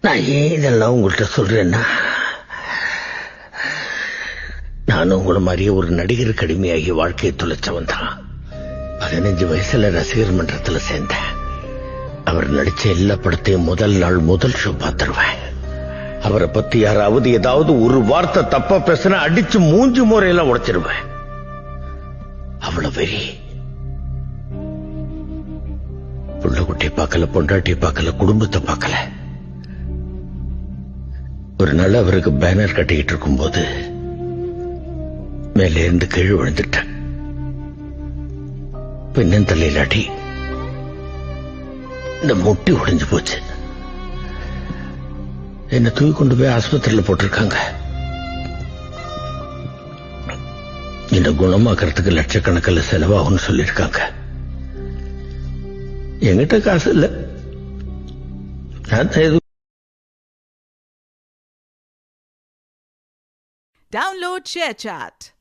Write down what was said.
நான் ஏன் இதெல்லாம் உங்கள்கிட்ட சொல்றேன்னா, நானும் உங்களை மாதிரியே ஒரு நடிகருக்கு அடிமையாகி வாழ்க்கையை தொலைச்சவன் தான். 15 வயசுல ரசிகர் மன்றத்தில் சேர்ந்தேன். அவர் நடிச்ச எல்லா படத்தையும் முதல் நாள் முதல் ஷோ பார்த்துருவேன். அவரை பத்தி யாராவது ஏதாவது ஒரு வார்த்தை தப்பா பேசினா அடிச்சு மூஞ்சி முறையெல்லாம் உடைச்சிருவேன். அவ்வளவு வெறி. புள்ள குட்டியை பார்க்கல, பொண்டாட்டியை பார்க்கல, குடும்பத்தை பார்க்கல. ஒரு நாள் அவருக்கு பேனர் கட்டிக்கிட்டு இருக்கும் போது மேல இருந்து கீழ் விழுந்துட்டேன். பின்னந்தலையில் அடி, இந்த முட்டி உடைஞ்சு போச்சு. என்ன தூக்கி கொண்டு போய் ஆஸ்பத்திரியில் போட்டிருக்காங்க. என்ன குணமாக்குறதுக்கு லட்சக்கணக்கில் செலவாகும்னு சொல்லியிருக்காங்க. என்கிட்ட காசு இல்ல. நான் Download ShareChat.